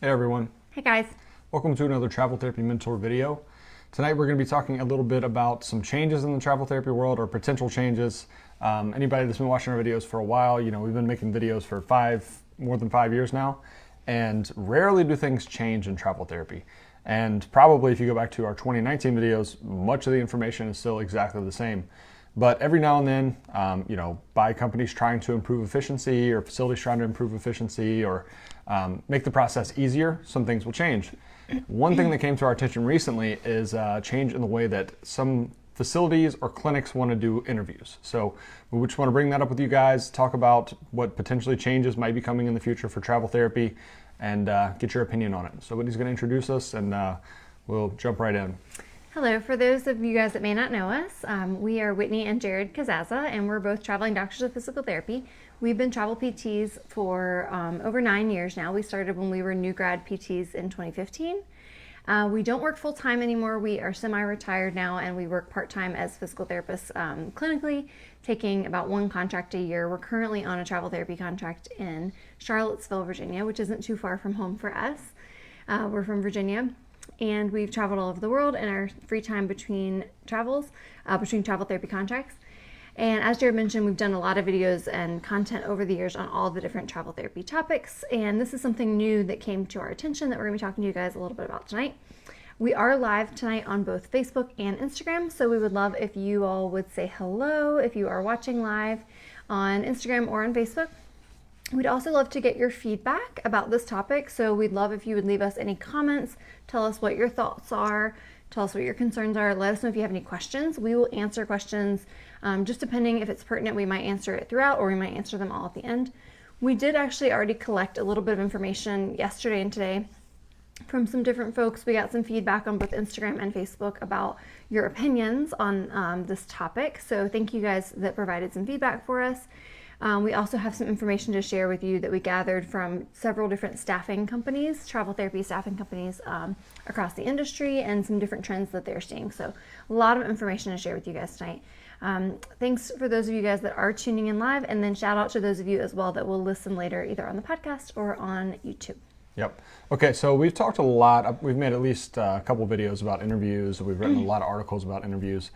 Hey everyone. Hey guys. Welcome to another Travel Therapy Mentor video. Tonight we're going to be talking a little bit about some changes in the travel therapy world or potential changes. Anybody that's been watching our videos for a while, we've been making videos for more than 5 years now, and rarely do things change in travel therapy. And probably if you go back to our 2019 videos, much of the information is still exactly the same. But every now and then, by companies trying to improve efficiency or facilities trying to improve efficiency or make the process easier, some things will change. One thing that came to our attention recently is a change in the way that some facilities or clinics want to do interviews. So we just want to bring that up with you guys, talk about what potentially changes might be coming in the future for travel therapy, and get your opinion on it. So Whitney's going to introduce us, and we'll jump right in. Hello. For those of you guys that may not know us, we are Whitney and Jared Kazaza, and we're both traveling doctors of physical therapy. We've been travel PTs for over 9 years now. We started when we were new grad PTs in 2015. We don't work full-time anymore. We are semi-retired now, and we work part-time as physical therapists clinically, taking about 1 contract a year. We're currently on a travel therapy contract in Charlottesville, Virginia, which isn't too far from home for us. We're from Virginia, and we've traveled all over the world in our free time between travel therapy contracts. And as Jared mentioned, we've done a lot of videos and content over the years on all the different travel therapy topics. And this is something new that came to our attention that we're going to be talking to you guys a little bit about tonight. We are live tonight on both Facebook and Instagram, so we would love if you all would say hello if you are watching live on Instagram or on Facebook. We'd also love to get your feedback about this topic, so we'd love if you would leave us any comments, tell us what your thoughts are, tell us what your concerns are, let us know if you have any questions. We will answer questions, just depending if it's pertinent, we might answer it throughout or we might answer them all at the end. We did actually already collect a little bit of information yesterday and today from some different folks. We got some feedback on both Instagram and Facebook about your opinions on this topic, so thank you guys that provided some feedback for us. We also have some information to share with you that we gathered from several different staffing companies, travel therapy staffing companies across the industry, and some different trends that they're seeing. So a lot of information to share with you guys tonight. Thanks for those of you guys that are tuning in live, and then shout out to those of you as well that will listen later either on the podcast or on YouTube. Yep. Okay, so we've talked a lot. We've made at least a couple videos about interviews. We've written a lot of articles about interviews.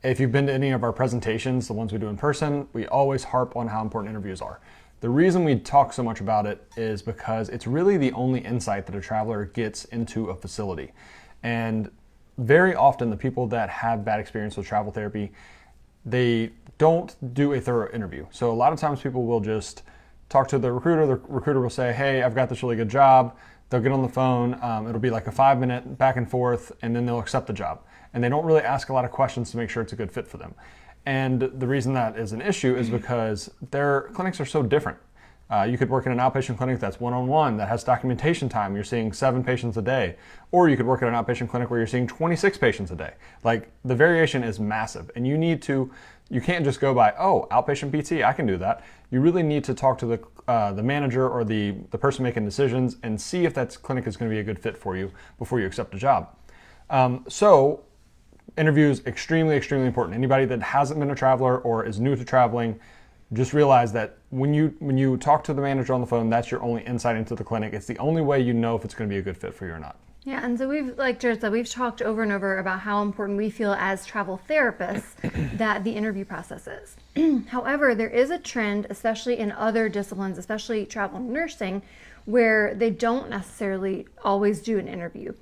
If you've been to any of our presentations, the ones we do in person, we always harp on how important interviews are. The reason we talk so much about it is because it's really the only insight that a traveler gets into a facility. And very often the people that have bad experience with travel therapy, they don't do a thorough interview. So a lot of times people will just talk to the recruiter will say, hey, I've got this really good job. They'll get on the phone, it'll be like a 5-minute back and forth, and then they'll accept the job. And they don't really ask a lot of questions to make sure it's a good fit for them. And the reason that is an issue is because their clinics are so different. You could work in an outpatient clinic that's one-on-one, that has documentation time. You're seeing 7 patients a day. Or you could work at an outpatient clinic where you're seeing 26 patients a day. Like, the variation is massive. And you can't just go by, oh, outpatient PT, I can do that. You really need to talk to the manager or the person making decisions and see if that clinic is going to be a good fit for you before you accept a job. So interviews, extremely, extremely important. Anybody that hasn't been a traveler or is new to traveling, just realize that when you talk to the manager on the phone, that's your only insight into the clinic. It's the only way you know if it's going to be a good fit for you or not. Yeah, and so like Jared said, we've talked over and over about how important we feel as travel therapists that the interview process is. However, there is a trend, especially in other disciplines, especially travel nursing, where they don't necessarily always do an interview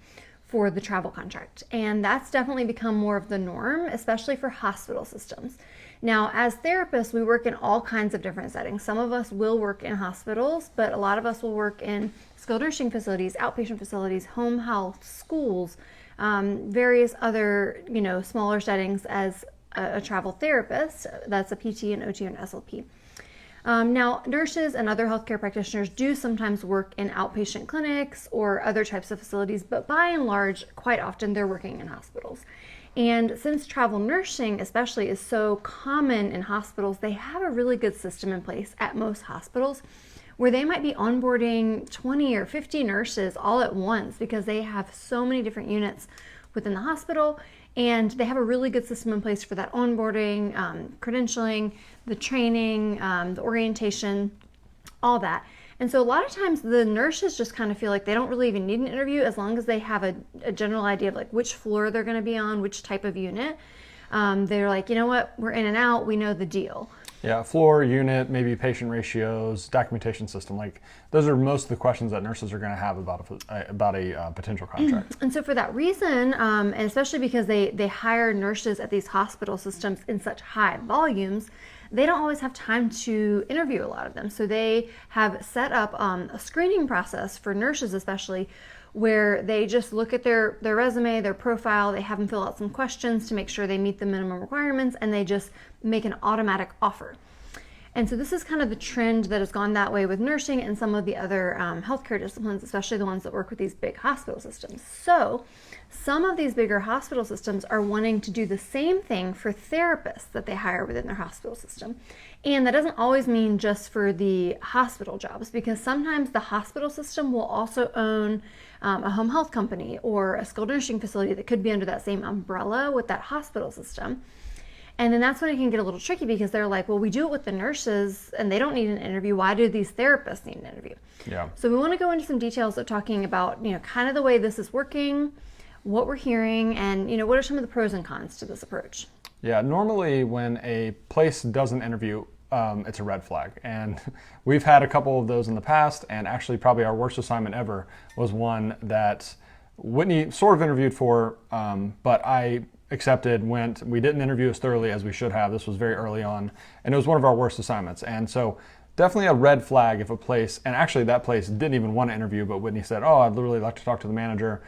for the travel contract. And that's definitely become more of the norm, especially for hospital systems. Now, as therapists, we work in all kinds of different settings. Some of us will work in hospitals, but a lot of us will work in skilled nursing facilities, outpatient facilities, home health, schools, various other, smaller settings as a travel therapist. That's a PT, an OT, and SLP. Now, nurses and other healthcare practitioners do sometimes work in outpatient clinics or other types of facilities, but by and large, quite often they're working in hospitals. And since travel nursing especially is so common in hospitals, they have a really good system in place at most hospitals where they might be onboarding 20 or 50 nurses all at once because they have so many different units within the hospital, and they have a really good system in place for that onboarding, credentialing, the training, the orientation, all that. And so a lot of times the nurses just kind of feel like they don't really even need an interview as long as they have a general idea of like which floor they're going to be on, which type of unit. They're like, you know what, we're in and out, we know the deal. Yeah, floor, unit, maybe patient ratios, documentation system. Like those are most of the questions that nurses are going to have about a potential contract. And so for that reason, and especially because they hire nurses at these hospital systems in such high volumes, they don't always have time to interview a lot of them. So they have set up a screening process for nurses especially, where they just look at their resume, their profile, they have them fill out some questions to make sure they meet the minimum requirements, and they just make an automatic offer. And so this is kind of the trend that has gone that way with nursing and some of the other healthcare disciplines, especially the ones that work with these big hospital systems. So some of these bigger hospital systems are wanting to do the same thing for therapists that they hire within their hospital system. And that doesn't always mean just for the hospital jobs, because sometimes the hospital system will also own a home health company or a skilled nursing facility that could be under that same umbrella with that hospital system. And then that's when it can get a little tricky, because they're like, well, we do it with the nurses and they don't need an interview. Why do these therapists need an interview? Yeah. So we want to go into some details of talking about, kind of the way this is working, what we're hearing, and, what are some of the pros and cons to this approach? Yeah, normally when a place does an interview, it's a red flag. And we've had a couple of those in the past, and actually probably our worst assignment ever was one that Whitney sort of interviewed for, but I accepted, we didn't interview as thoroughly as we should have. This was very early on, and it was one of our worst assignments. And so definitely a red flag if a place, and actually that place didn't even want to interview, but Whitney said, oh, I'd really like to talk to the manager.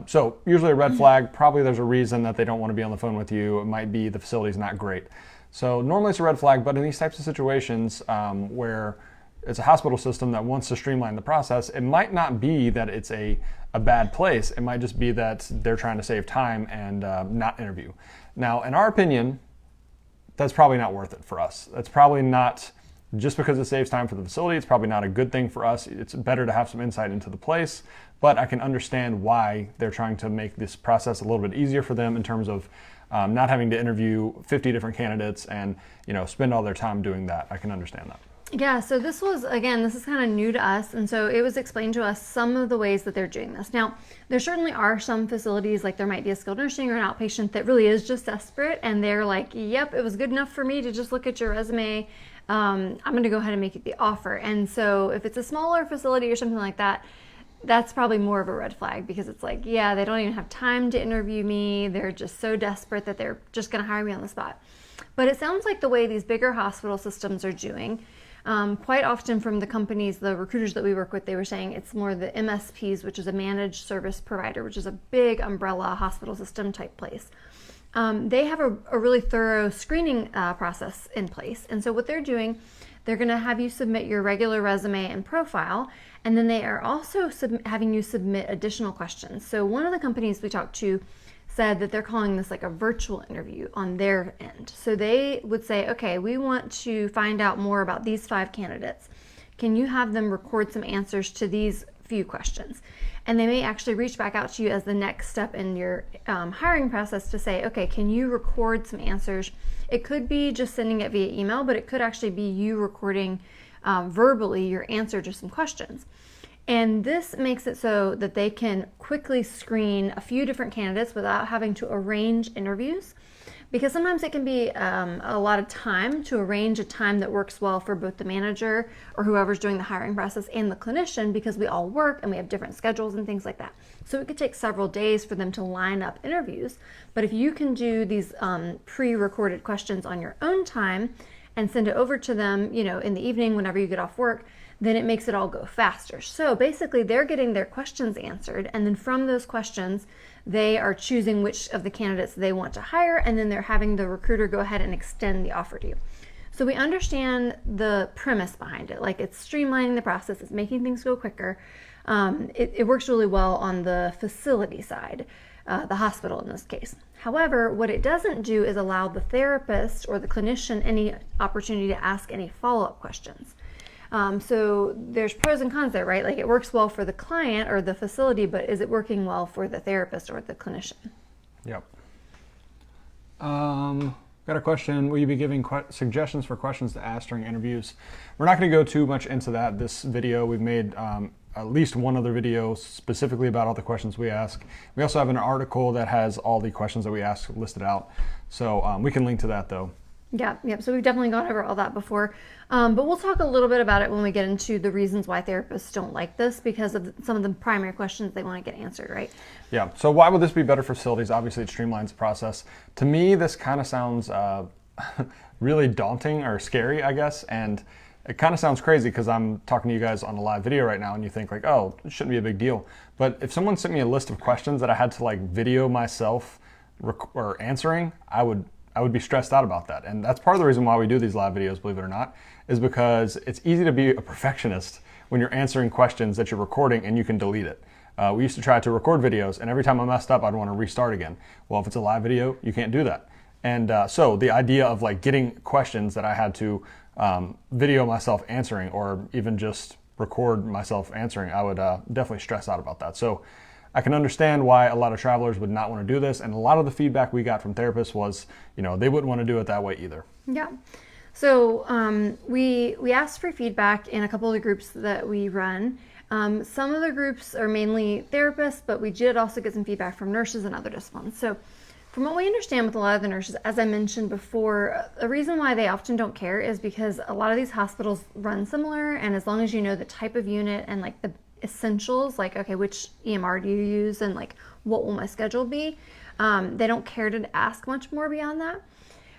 So usually a red flag, probably there's a reason that they don't want to be on the phone with you. It might be the facility's not great. So normally it's a red flag, but in these types of situations where it's a hospital system that wants to streamline the process, it might not be that it's a bad place. It might just be that they're trying to save time and not interview. Now, in our opinion, that's probably not worth it for us. That's probably not, just because it saves time for the facility, it's probably not a good thing for us. It's better to have some insight into the place, but I can understand why they're trying to make this process a little bit easier for them in terms of not having to interview 50 different candidates and spend all their time doing that. I can understand that. Yeah, so this is kind of new to us, and so it was explained to us some of the ways that they're doing this. Now, there certainly are some facilities, like there might be a skilled nursing or an outpatient that really is just desperate, and they're like, yep, it was good enough for me to just look at your resume. I'm going to go ahead and make it the offer. And so if it's a smaller facility or something like that, that's probably more of a red flag, because it's like, yeah, they don't even have time to interview me. They're just so desperate that they're just going to hire me on the spot. But it sounds like the way these bigger hospital systems are doing, quite often from the companies, the recruiters that we work with, they were saying it's more the MSPs, which is a managed service provider, which is a big umbrella hospital system type place. They have a really thorough screening process in place. And so what they're doing, they're going to have you submit your regular resume and profile, and then they are also having you submit additional questions. So one of the companies we talked to said that they're calling this like a virtual interview on their end. So they would say, okay, we want to find out more about these 5 candidates. Can you have them record some answers to these few questions? And they may actually reach back out to you as the next step in your hiring process to say, okay, can you record some answers? It could be just sending it via email, but it could actually be you recording verbally your answer to some questions. And this makes it so that they can quickly screen a few different candidates without having to arrange interviews, because sometimes it can be a lot of time to arrange a time that works well for both the manager or whoever's doing the hiring process and the clinician, because we all work and we have different schedules and things like that. So it could take several days for them to line up interviews. But if you can do these pre-recorded questions on your own time and send it over to them, in the evening whenever you get off work, then it makes it all go faster. So basically they're getting their questions answered, and then from those questions, they are choosing which of the candidates they want to hire, and then they're having the recruiter go ahead and extend the offer to you. So we understand the premise behind it. Like, it's streamlining the process, it's making things go quicker. It works really well on the facility side, the hospital in this case. However, what it doesn't do is allow the therapist or the clinician any opportunity to ask any follow-up questions. So there's pros and cons there, right? Like, it works well for the client or the facility, but is it working well for the therapist or the clinician? Yep. Got a question. Will you be giving suggestions for questions to ask during interviews? We're not going to go too much into that this video. We've made at least one other video specifically about all the questions we ask. We also have an article that has all the questions that we ask listed out. So we can link to that though. Yep. So we've definitely gone over all that before. But we'll talk a little bit about it when we get into the reasons why therapists don't like this, because of some of the primary questions they want to get answered, right? Yeah. So why would this be better for facilities? Obviously, it streamlines the process. To me, this kind of sounds really daunting or scary, I guess. And it kind of sounds crazy because I'm talking to you guys on a live video right now and you think like, oh, it shouldn't be a big deal. But if someone sent me a list of questions that I had to like video myself or answering, I would be stressed out about that. And that's part of the reason why we do these live videos, believe it or not, is because it's easy to be a perfectionist when you're answering questions that you're recording and you can delete it. We used to try to record videos and every time I messed up, I'd want to restart again. Well, if it's a live video, you can't do that. And so the idea of like getting questions that I had to video myself answering or even just record myself answering, I would definitely stress out about that. So I can understand why a lot of travelers would not want to do this, and a lot of the feedback we got from therapists was, they wouldn't want to do it that way either. Yeah. So we asked for feedback in a couple of the groups that we run. Some of the groups are mainly therapists, but we did also get some feedback from nurses and other disciplines. So from what we understand with a lot of the nurses, as I mentioned before, the reason why they often don't care is because a lot of these hospitals run similar, and as long as you know the type of unit and like the essentials, like, okay, which EMR do you use and like what will my schedule be, they don't care to ask much more beyond that.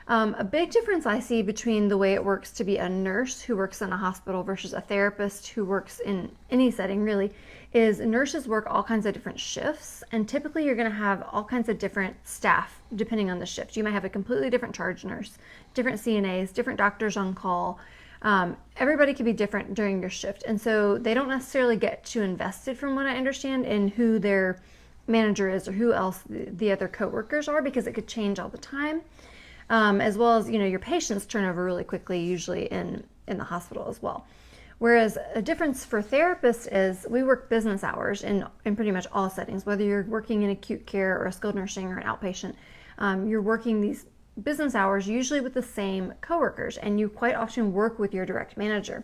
A big difference I see between the way it works to be a nurse who works in a hospital versus a therapist who works in any setting really is nurses work all kinds of different shifts, and typically you're going to have all kinds of different staff depending on the shift. You might have a completely different charge nurse, different CNAs, different doctors on call. Everybody can be different during your shift, and so they don't necessarily get too invested, from what I understand, in who their manager is or who else the other coworkers are, because it could change all the time. As well as, your patients turn over really quickly, usually in the hospital as well. Whereas a difference for therapists is we work business hours in pretty much all settings, whether you're working in acute care or a skilled nursing or an outpatient. You're working these business hours usually with the same coworkers, and you quite often work with your direct manager.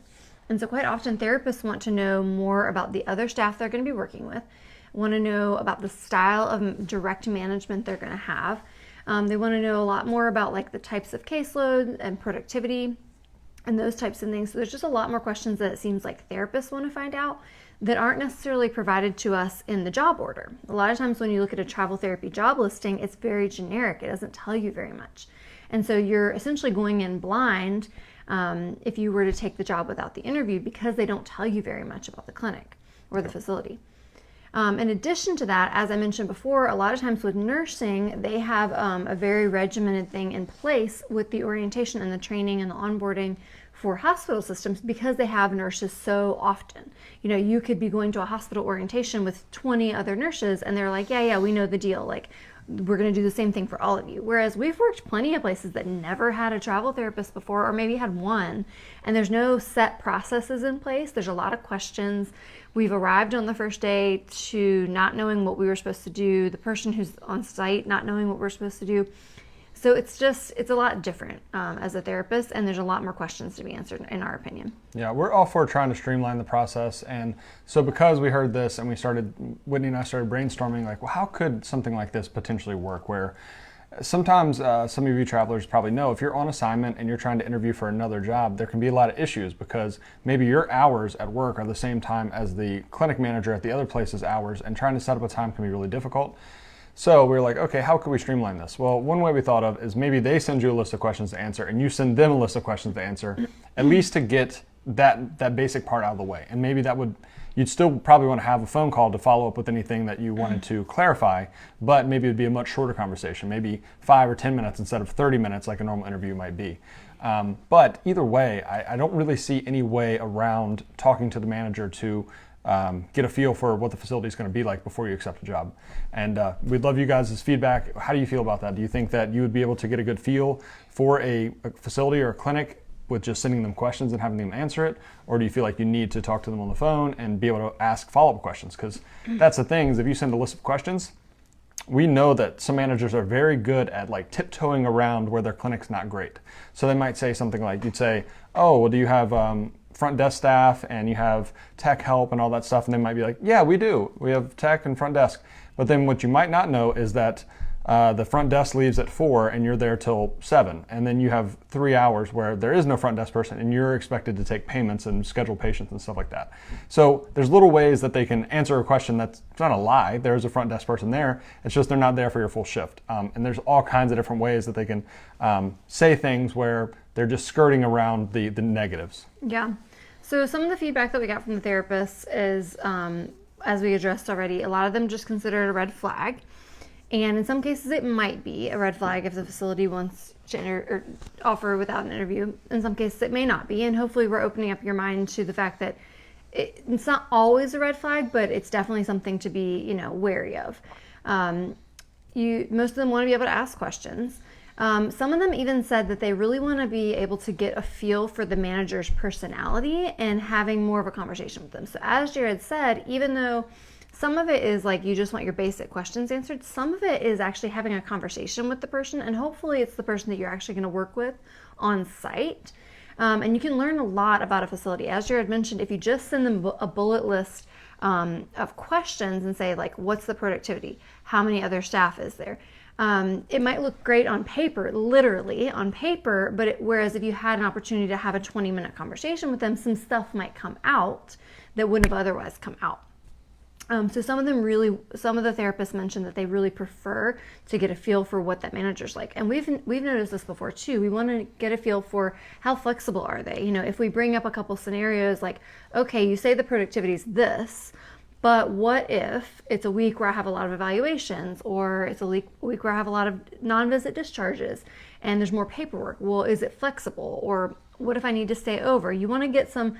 And so quite often therapists want to know more about the other staff they're going to be working with, want to know about the style of direct management they're going to have. They want to know a lot more about like the types of caseload and productivity and those types of things. So there's just a lot more questions that it seems like therapists want to find out that aren't necessarily provided to us in the job order. A lot of times when you look at a travel therapy job listing, it's very generic. It doesn't tell you very much. And so you're essentially going in blind if you were to take the job without the interview, because they don't tell you very much about the clinic or the facility. In addition to that, as I mentioned before, a lot of times with nursing, they have a very regimented thing in place with the orientation and the training and the onboarding for hospital systems, because they have nurses so often. You could be going to a hospital orientation with 20 other nurses and they're like, yeah, we know the deal. Like, we're going to do the same thing for all of you. Whereas we've worked plenty of places that never had a travel therapist before, or maybe had one, and there's no set processes in place. There's a lot of questions. We've arrived on the first day to not knowing what we were supposed to do, the person who's on site not knowing what we're supposed to do. So it's a lot different as a therapist, and there's a lot more questions to be answered, in our opinion. Yeah, we're all for trying to streamline the process. And so because we heard this and Whitney and I started brainstorming, like, well, how could something like this potentially work? Where sometimes some of you travelers probably know, if you're on assignment and you're trying to interview for another job, there can be a lot of issues because maybe your hours at work are the same time as the clinic manager at the other place's hours, and trying to set up a time can be really difficult. So we were like, okay, how can we streamline this? Well, one way we thought of is maybe they send you a list of questions to answer and you send them a list of questions to answer, at least to get that basic part out of the way. And maybe you'd still probably want to have a phone call to follow up with anything that you wanted to clarify, but maybe it'd be a much shorter conversation, maybe 5 or 10 minutes instead of 30 minutes like a normal interview might be. But either way, I don't really see any way around talking to the manager to get a feel for what the facility is going to be like before you accept a job. And we'd love you guys' feedback. How do you feel about that? Do you think that you would be able to get a good feel for a facility or a clinic with just sending them questions and having them answer it? Or do you feel like you need to talk to them on the phone and be able to ask follow-up questions? Because that's the thing, is if you send a list of questions, we know that some managers are very good at like tiptoeing around where their clinic's not great. So they might say something like, you'd say, oh, well, do you have front desk staff and you have tech help and all that stuff? And they might be like, yeah, we do. We have tech and front desk. But then what you might not know is that the front desk leaves at 4 and you're there till 7. And then you have 3 hours where there is no front desk person and you're expected to take payments and schedule patients and stuff like that. So there's little ways that they can answer a question that's not a lie. There's a front desk person there. It's just they're not there for your full shift. And there's all kinds of different ways that they can say things where they're just skirting around the negatives. Yeah. So some of the feedback that we got from the therapists is, as we addressed already, a lot of them just consider it a red flag. And in some cases, it might be a red flag if the facility wants to offer without an interview. In some cases, it may not be. And hopefully, we're opening up your mind to the fact that it's not always a red flag, but it's definitely something to be, wary of. Most of them want to be able to ask questions. Some of them even said that they really want to be able to get a feel for the manager's personality and having more of a conversation with them. So as Jared said, even though some of it is like you just want your basic questions answered, some of it is actually having a conversation with the person, and hopefully it's the person that you're actually going to work with on site. And you can learn a lot about a facility. As Jared mentioned, if you just send them a bullet list of questions and say, like, what's the productivity? How many other staff is there? It might look great on paper, literally on paper, but whereas if you had an opportunity to have a 20-minute conversation with them, some stuff might come out that wouldn't have otherwise come out. So some of the therapists mentioned that they really prefer to get a feel for what that manager's like. And we've noticed this before too. We want to get a feel for how flexible are they. If we bring up a couple scenarios like, okay, you say the productivity is this, but what if it's a week where I have a lot of evaluations, or it's a week where I have a lot of non-visit discharges and there's more paperwork? Well, is it flexible? Or what if I need to stay over? You want to get some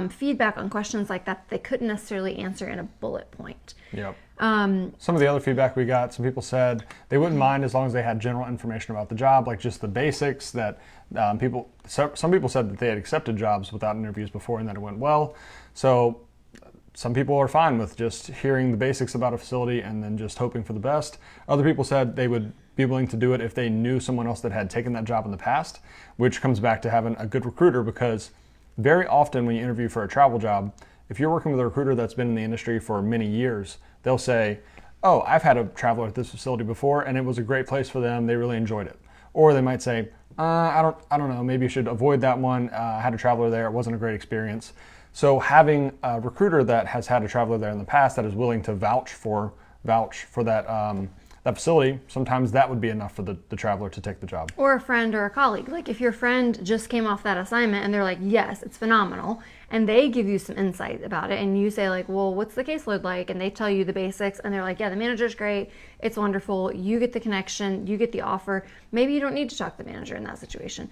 feedback on questions like that they couldn't necessarily answer in a bullet point. Yep. Some of the other feedback we got, some people said they wouldn't mind as long as they had general information about the job, like just the basics that some people said that they had accepted jobs without interviews before and that it went well. So some people are fine with just hearing the basics about a facility and then just hoping for the best. Other people said they would be willing to do it if they knew someone else that had taken that job in the past, which comes back to having a good recruiter, because very often when you interview for a travel job, if you're working with a recruiter that's been in the industry for many years, they'll say, oh, I've had a traveler at this facility before and it was a great place for them. They really enjoyed it. Or they might say, I don't know, maybe you should avoid that one. I had a traveler there. It wasn't a great experience. So having a recruiter that has had a traveler there in the past that is willing to vouch for that facility, sometimes that would be enough for the traveler to take the job. Or a friend or a colleague. Like if your friend just came off that assignment and they're like, yes, it's phenomenal, and they give you some insight about it, and you say like, well, what's the caseload like? And they tell you the basics, and they're like, yeah, the manager's great, it's wonderful, you get the connection, you get the offer. Maybe you don't need to talk to the manager in that situation.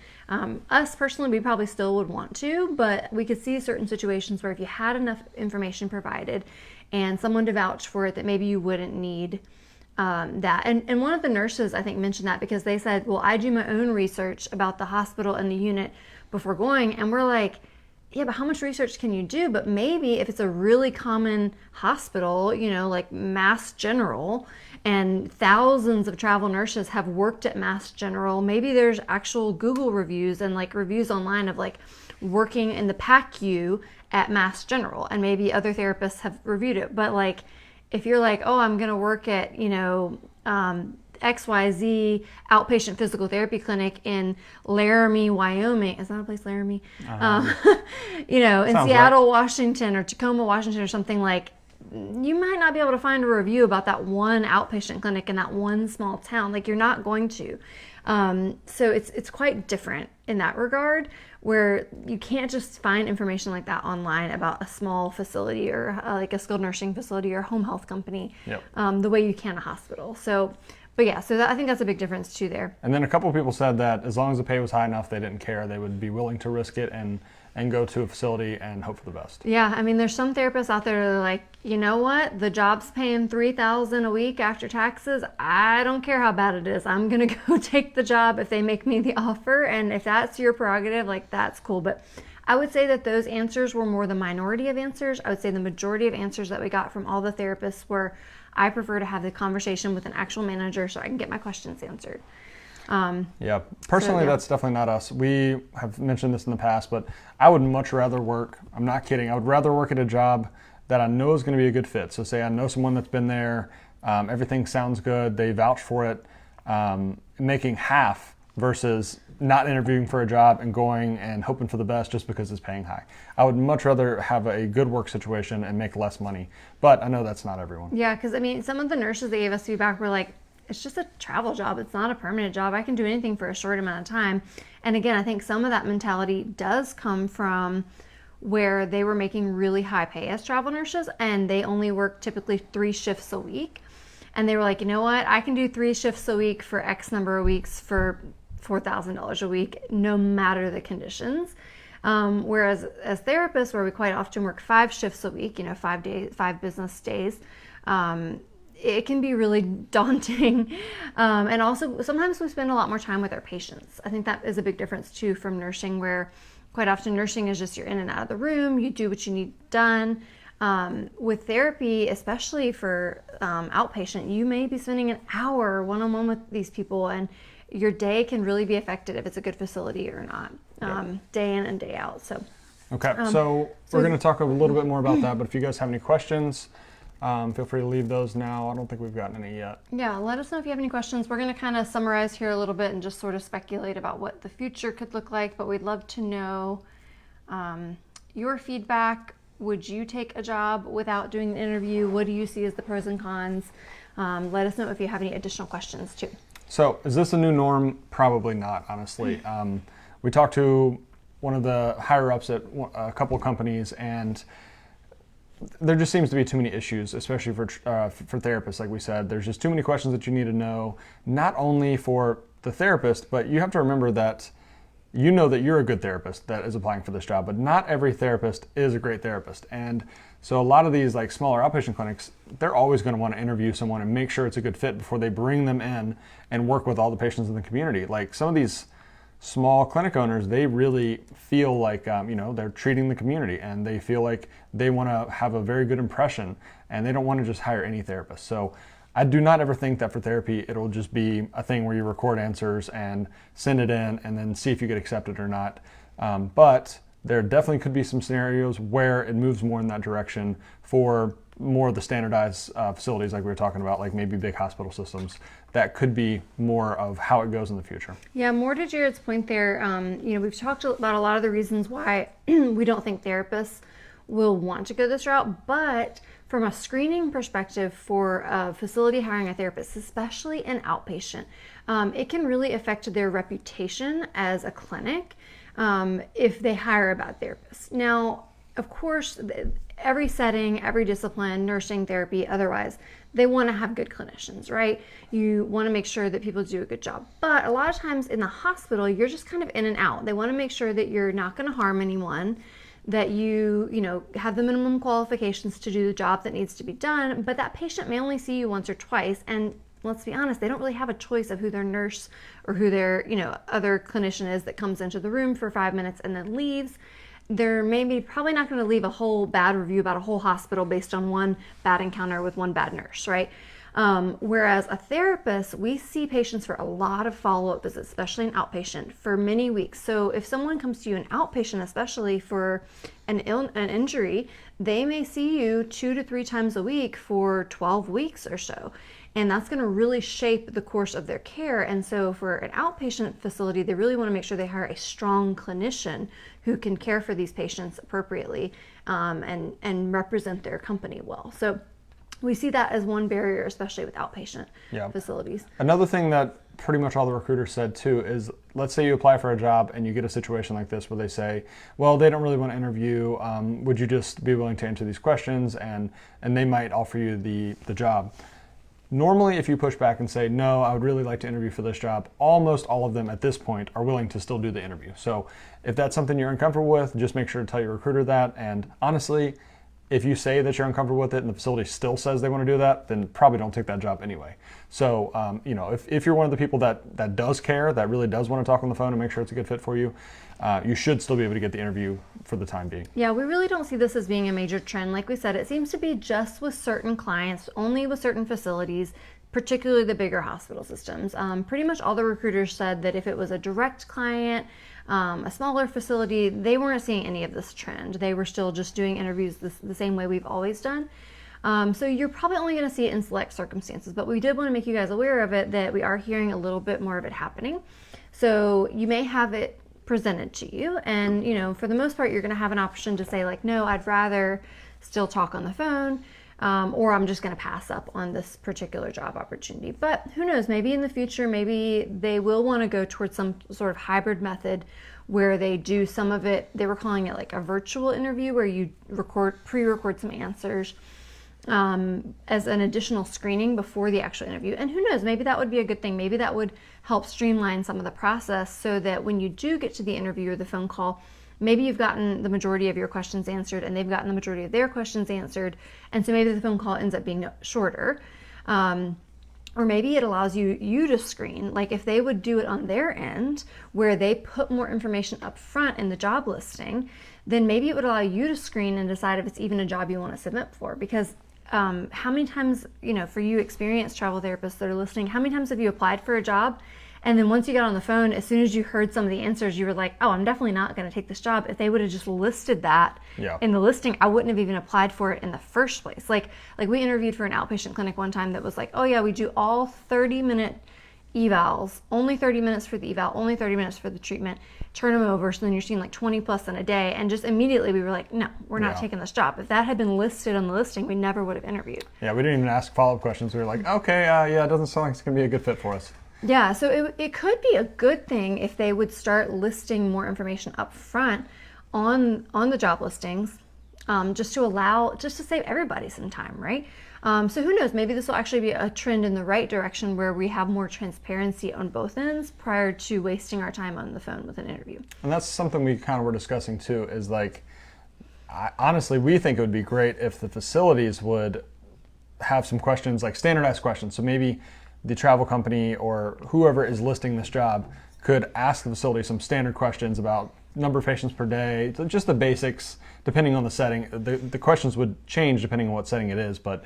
Us personally, we probably still would want to, but we could see certain situations where if you had enough information provided and someone to vouch for it, that maybe you wouldn't need that. And one of the nurses, I think, mentioned that because they said, well, I do my own research about the hospital and the unit before going. And we're like, yeah, but how much research can you do? But maybe if it's a really common hospital, like Mass General, and thousands of travel nurses have worked at Mass General, maybe there's actual Google reviews and like reviews online of like working in the PACU at Mass General, and maybe other therapists have reviewed it. But like, if you're like, oh, I'm going to work at, XYZ outpatient physical therapy clinic in Laramie, Wyoming. Is that a place, Laramie? In Seattle, right, Washington, or Tacoma, Washington, or something, like, you might not be able to find a review about that one outpatient clinic in that one small town. Like, you're not going to. So it's quite different in that regard, where you can't just find information like that online about a small facility or like a skilled nursing facility or home health company. Yep. The way you can a hospital. So I think that's a big difference too there. And then a couple of people said that as long as the pay was high enough, they didn't care. They would be willing to risk it and go to a facility and hope for the best. Yeah, I mean, there's some therapists out there that are like, you know what, the job's paying $3,000 a week after taxes. I don't care how bad it is. I'm gonna go take the job if they make me the offer, and if that's your prerogative, like, that's cool. But I would say that those answers were more the minority of answers. I would say the majority of answers that we got from all the therapists were, I prefer to have the conversation with an actual manager so I can get my questions answered. Yeah, personally, that's definitely not us. We have mentioned this in the past, but I would much rather work, I'm not kidding, I would rather work at a job that I know is going to be a good fit. So say I know someone that's been there, everything sounds good, they vouch for it, making half versus not interviewing for a job and going and hoping for the best just because it's paying high. I would much rather have a good work situation and make less money, but I know that's not everyone. Yeah, because I mean, some of the nurses that gave us feedback were like, it's just a travel job. It's not a permanent job. I can do anything for a short amount of time. And again, I think some of that mentality does come from where they were making really high pay as travel nurses and they only work typically 3 shifts a week. And they were like, you know what? I can do 3 shifts a week for X number of weeks for $4,000 a week, no matter the conditions. Whereas as therapists, where we quite often work 5 shifts a week, 5 business days, it can be really daunting. And also sometimes we spend a lot more time with our patients. I think that is a big difference too from nursing, where quite often nursing is just you're in and out of the room, you do what you need done. With therapy, especially for outpatient, you may be spending an hour one-on-one with these people, and your day can really be affected if it's a good facility or not, day in and day out. So, okay, so we're going to talk a little bit more about that, but if you guys have any questions, feel free to leave those now. I don't think we've gotten any yet. Yeah, let us know if you have any questions. We're going to kind of summarize here a little bit and just sort of speculate about what the future could look like, but we'd love to know your feedback. Would you take a job without doing an interview? What do you see as the pros and cons? Let us know if you have any additional questions too. So is this a new norm? Probably not, honestly. We talked to one of the higher ups at a couple of companies, and there just seems to be too many issues, especially for therapists. Like we said, there's just too many questions that you need to know, not only for the therapist, but you have to remember that you know that you're a good therapist that is applying for this job, but not every therapist is a great therapist. And so a lot of these like smaller outpatient clinics, they're always going to want to interview someone and make sure it's a good fit before they bring them in and work with all the patients in the community. Like some of these small clinic owners, they really feel like, they're treating the community, and they feel like they want to have a very good impression, and they don't want to just hire any therapist. So I do not ever think that for therapy, it'll just be a thing where you record answers and send it in and then see if you get accepted or not. But there definitely could be some scenarios where it moves more in that direction for more of the standardized facilities like we were talking about, like maybe big hospital systems. That could be more of how it goes in the future. Yeah, more to Jared's point there, we've talked about a lot of the reasons why we don't think therapists will want to go this route, but from a screening perspective for a facility hiring a therapist, especially an outpatient, it can really affect their reputation as a clinic if they hire a bad therapist. Now, of course, every setting, every discipline, nursing, therapy, otherwise, they want to have good clinicians, right? You want to make sure that people do a good job. But a lot of times in the hospital, you're just kind of in and out. They want to make sure that you're not going to harm anyone, that you have the minimum qualifications to do the job that needs to be done, but that patient may only see you once or twice, and let's be honest, they don't really have a choice of who their nurse or who their other clinician is that comes into the room for 5 minutes and then leaves. They're probably not going to leave a whole bad review about a whole hospital based on one bad encounter with one bad nurse, right? Whereas a therapist, we see patients for a lot of follow-up visits, especially an outpatient, for many weeks. So if someone comes to you, an outpatient, especially for an injury, they may see you 2 to 3 times a week for 12 weeks or so. And that's going to really shape the course of their care. And so for an outpatient facility, they really want to make sure they hire a strong clinician who can care for these patients appropriately and represent their company well. So we see that as one barrier, especially with outpatient facilities. Another thing that pretty much all the recruiters said too is, let's say you apply for a job and you get a situation like this where they say, well, they don't really want to interview. Would you just be willing to answer these questions? And they might offer you the job. Normally, if you push back and say, no, I would really like to interview for this job, almost all of them at this point are willing to still do the interview. So if that's something you're uncomfortable with, just make sure to tell your recruiter that. And honestly, if you say that you're uncomfortable with it and the facility still says they want to do that, then probably don't take that job anyway. So, if you're one of the people that does care, that really does want to talk on the phone and make sure it's a good fit for you, you should still be able to get the interview for the time being. Yeah, we really don't see this as being a major trend. Like we said, it seems to be just with certain clients, only with certain facilities, particularly the bigger hospital systems. Pretty much all the recruiters said that if it was a direct client, a smaller facility, they weren't seeing any of this trend. They were still just doing interviews the same way we've always done. So you're probably only going to see it in select circumstances, but we did want to make you guys aware of it, that we are hearing a little bit more of it happening. So you may have it presented to you, and for the most part you're going to have an option to say like, no, I'd rather still talk on the phone, or I'm just going to pass up on this particular job opportunity. But who knows, maybe in the future, maybe they will want to go towards some sort of hybrid method where they do some of it. They were calling it like a virtual interview, where you pre-record some answers as an additional screening before the actual interview. And who knows, maybe that would be a good thing. Maybe that would help streamline some of the process, so that when you do get to the interview or the phone call, maybe you've gotten the majority of your questions answered and they've gotten the majority of their questions answered. And so maybe the phone call ends up being shorter. Or maybe it allows you to screen, like if they would do it on their end, where they put more information up front in the job listing, then maybe it would allow you to screen and decide if it's even a job you want to submit for. Because how many times, for you experienced travel therapists that are listening, how many times have you applied for a job, and then once you got on the phone, as soon as you heard some of the answers, you were like, oh, I'm definitely not going to take this job. If they would have just listed that in the listing, I wouldn't have even applied for it in the first place. Like we interviewed for an outpatient clinic one time that was like, oh yeah, we do all 30-minute evals, only 30 minutes for the eval, only 30 minutes for the treatment, turn them over, so then you're seeing like 20 plus in a day. And just immediately we were like, no, we're not taking this job. If that had been listed on the listing, we never would have interviewed. Yeah, we didn't even ask follow-up questions. We were like, okay, yeah, it doesn't sound like it's going to be a good fit for us. Yeah, so it could be a good thing if they would start listing more information up front on the job listings, just to save everybody some time, right? So who knows, maybe this will actually be a trend in the right direction, where we have more transparency on both ends prior to wasting our time on the phone with an interview. And that's something we kind of were discussing too, is like, honestly, we think it would be great if the facilities would have some questions, like standardized questions. So maybe the travel company or whoever is listing this job could ask the facility some standard questions about number of patients per day, just the basics, depending on the setting. The questions would change depending on what setting it is, but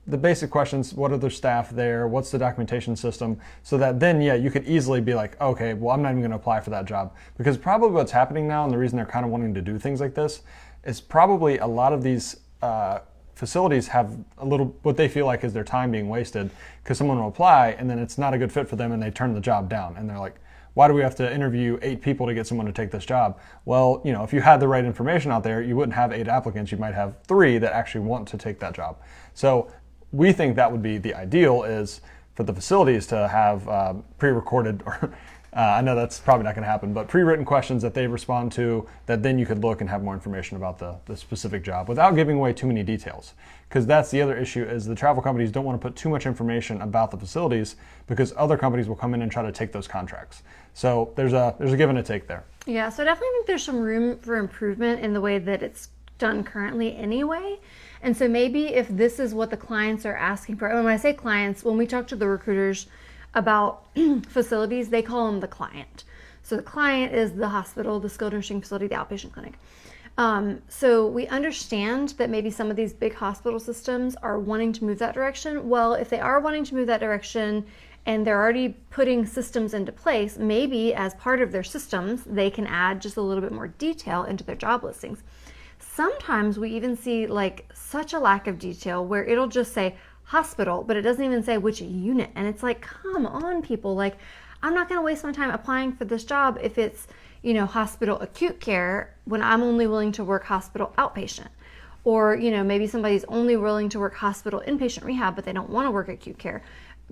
the basic questions: what are their staff there? What's the documentation system? So that then, you could easily be like, okay, well, I'm not even going to apply for that job. Because probably what's happening now, and the reason they're kind of wanting to do things like this, is probably a lot of these facilities have a little, what they feel like is their time being wasted, because someone will apply and then it's not a good fit for them and they turn the job down, and they're like, why do we have to interview 8 people to get someone to take this job? Well, if you had the right information out there, you wouldn't have 8 applicants. You might have 3 that actually want to take that job. So we think that would be the ideal, is for the facilities to have pre-recorded, or I know that's probably not going to happen, but pre-written questions that they respond to, that then you could look and have more information about the specific job without giving away too many details. Because that's the other issue, is the travel companies don't want to put too much information about the facilities, because other companies will come in and try to take those contracts. So there's a give and a take there. Yeah, so I definitely think there's some room for improvement in the way that it's done currently anyway. And so maybe if this is what the clients are asking for, and when I say clients, when we talk to the recruiters about facilities, they call them the client. So the client is the hospital, the skilled nursing facility, the outpatient clinic. So we understand that maybe some of these big hospital systems are wanting to move that direction. Well, if they are wanting to move that direction and they're already putting systems into place, maybe as part of their systems, they can add just a little bit more detail into their job listings. Sometimes we even see like such a lack of detail where it'll just say hospital, but it doesn't even say which unit. And it's like, come on, people, like, I'm not going to waste my time applying for this job if it's, hospital acute care, when I'm only willing to work hospital outpatient. Or, maybe somebody's only willing to work hospital inpatient rehab, but they don't want to work acute care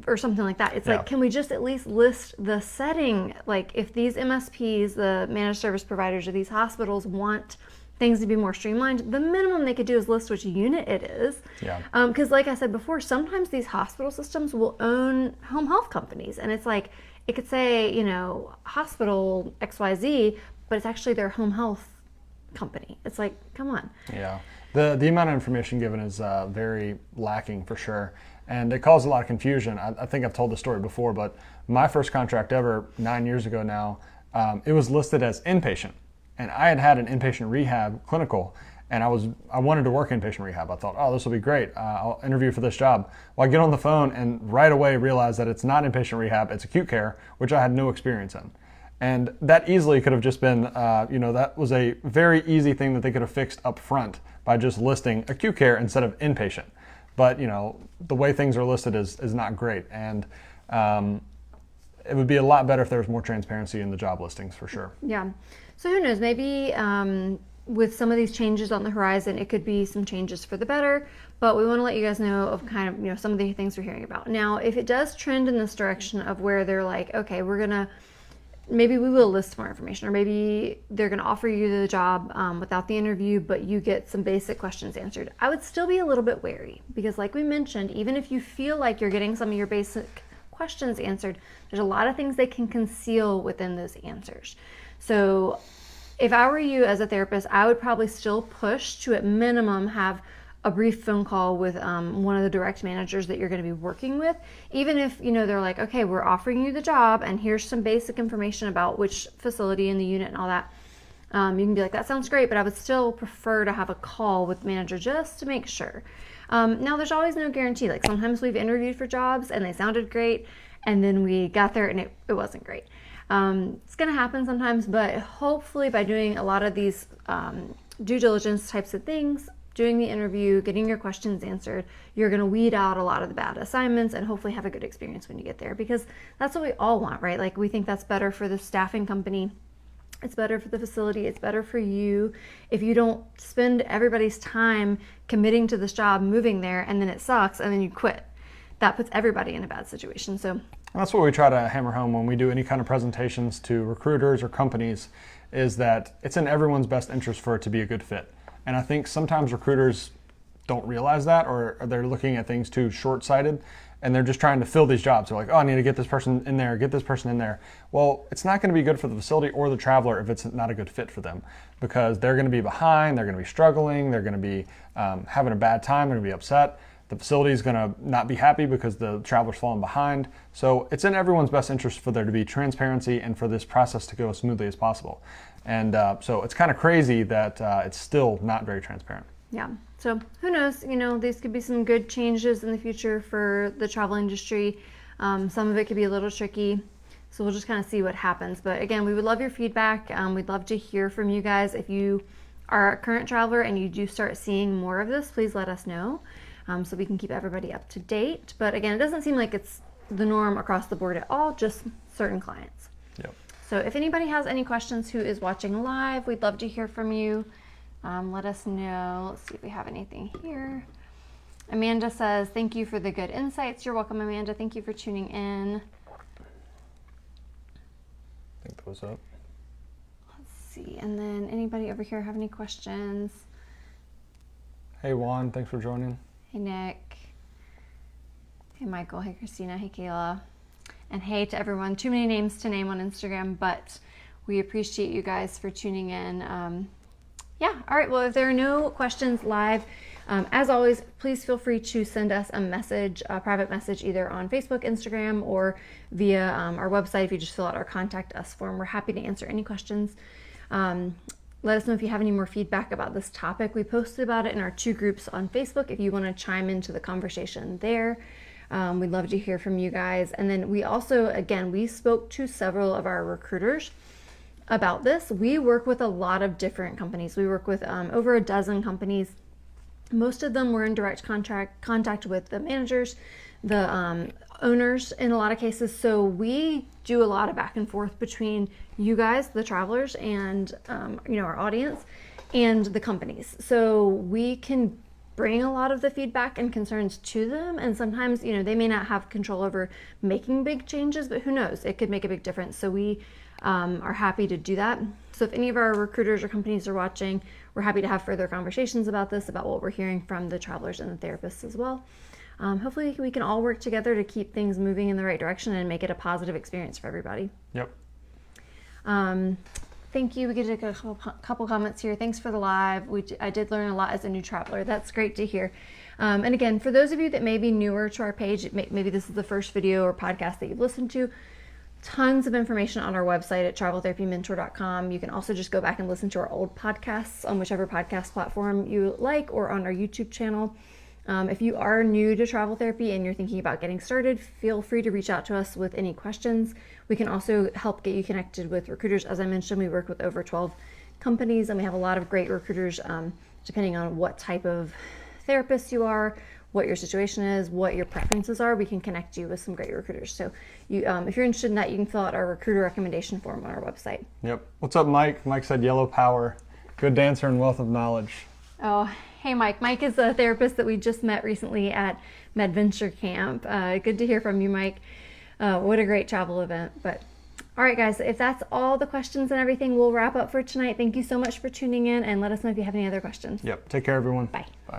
or something like that. It's like, can we just at least list the setting? Like, if these MSPs, the managed service providers, or these hospitals want things to be more streamlined, the minimum they could do is list which unit it is. Yeah. Because like I said before, sometimes these hospital systems will own home health companies, and it's like, it could say, hospital XYZ, but it's actually their home health company. It's like, come on. Yeah. The amount of information given is very lacking for sure, and it caused a lot of confusion. I think I've told the story before, but my first contract ever 9 years ago now, it was listed as inpatient, and I had an inpatient rehab clinical, and I wanted to work inpatient rehab. I thought, oh, this will be great. I'll interview for this job. Well, I get on the phone and right away realize that it's not inpatient rehab, it's acute care, which I had no experience in. And that easily could have just been, that was a very easy thing that they could have fixed up front by just listing acute care instead of inpatient. But, the way things are listed is not great. And it would be a lot better if there was more transparency in the job listings for sure. Yeah. So who knows, maybe with some of these changes on the horizon, it could be some changes for the better, but we want to let you guys know of kind of, some of the things we're hearing about. Now, if it does trend in this direction of where they're like, okay, maybe we will list more information, or maybe they're going to offer you the job without the interview, but you get some basic questions answered, I would still be a little bit wary, because like we mentioned, even if you feel like you're getting some of your basic questions answered, there's a lot of things they can conceal within those answers. So if I were you as a therapist, I would probably still push to at minimum have a brief phone call with one of the direct managers that you're going to be working with, even if they're like, okay, we're offering you the job and here's some basic information about which facility in the unit and all that. You can be like, that sounds great, but I would still prefer to have a call with the manager just to make sure. Now, there's always no guarantee. Like sometimes we've interviewed for jobs and they sounded great, and then we got there and it wasn't great. It's going to happen sometimes, but hopefully by doing a lot of these due diligence types of things, doing the interview, getting your questions answered, you're going to weed out a lot of the bad assignments and hopefully have a good experience when you get there, because that's what we all want, right? Like we think that's better for the staffing company. It's better for the facility. It's better for you. If you don't spend everybody's time committing to this job, moving there, and then it sucks and then you quit, that puts everybody in a bad situation. So that's what we try to hammer home when we do any kind of presentations to recruiters or companies, is that it's in everyone's best interest for it to be a good fit. And I think sometimes recruiters don't realize that, or they're looking at things too short-sighted, and they're just trying to fill these jobs. They're like, oh, I need to get this person in there, get this person in there. Well, it's not going to be good for the facility or the traveler if it's not a good fit for them, because they're going to be behind, they're going to be struggling, they're going to be having a bad time, they're going to be upset. The facility is going to not be happy because the traveler's falling behind. So it's in everyone's best interest for there to be transparency and for this process to go as smoothly as possible. And so it's kind of crazy that it's still not very transparent. Yeah. So who knows, these could be some good changes in the future for the travel industry. Some of it could be a little tricky. So we'll just kind of see what happens. But again, we would love your feedback. We'd love to hear from you guys. If you are a current traveler and you do start seeing more of this, please let us know. So we can keep everybody up to date. But again, it doesn't seem like it's the norm across the board at all, just certain clients. Yep. So if anybody has any questions who is watching live, we'd love to hear from you. Let us know. Let's see if we have anything here. Amanda says, thank you for the good insights. You're welcome, Amanda. Thank you for tuning in. I think that was it. Let's see. And then anybody over here have any questions? Hey, Juan. Thanks for joining. Hey, Nick. Hey, Michael. Hey, Christina. Hey, Kayla. And hey to everyone. Too many names to name on Instagram, but we appreciate you guys for tuning in. Yeah. All right. Well, if there are no questions live, as always, please feel free to send us a message, a private message, either on Facebook, Instagram, or via our website. If you just fill out our contact us form, we're happy to answer any questions. Let us know if you have any more feedback about this topic. We posted about it in our 2 groups on Facebook if you want to chime into the conversation there. We'd love to hear from you guys. And then we also, again, we spoke to several of our recruiters about this. We work with a lot of different companies. We work with over a dozen companies. Most of them were in direct contact with the managers, the owners in a lot of cases. So we do a lot of back and forth between you guys, the travelers, and our audience and the companies. So we can bring a lot of the feedback and concerns to them, and sometimes they may not have control over making big changes, but who knows, it could make a big difference. So we are happy to do that. So if any of our recruiters or companies are watching, we're happy to have further conversations about this, about what we're hearing from the travelers and the therapists as well. Hopefully we can all work together to keep things moving in the right direction and make it a positive experience for everybody. Yep. Thank you. We get a couple comments here. Thanks for the live. I did learn a lot as a new traveler. That's great to hear. And again, for those of you that may be newer to our page, maybe this is the first video or podcast that you've listened to, tons of information on our website at traveltherapymentor.com. You can also just go back and listen to our old podcasts on whichever podcast platform you like, or on our YouTube channel. If you are new to travel therapy and you're thinking about getting started, feel free to reach out to us with any questions. We can also help get you connected with recruiters. As I mentioned, we work with over 12 companies, and we have a lot of great recruiters, depending on what type of therapist you are, what your situation is, what your preferences are. We can connect you with some great recruiters. So if you're interested in that, you can fill out our recruiter recommendation form on our website. Yep. What's up, Mike? Mike said yellow power. Good dancer and wealth of knowledge. Oh, hey, Mike. Mike is a therapist that we just met recently at MedVenture Camp. Good to hear from you, Mike. What a great travel event. But all right, guys, if that's all the questions and everything, we'll wrap up for tonight. Thank you so much for tuning in, and let us know if you have any other questions. Yep. Take care, everyone. Bye. Bye.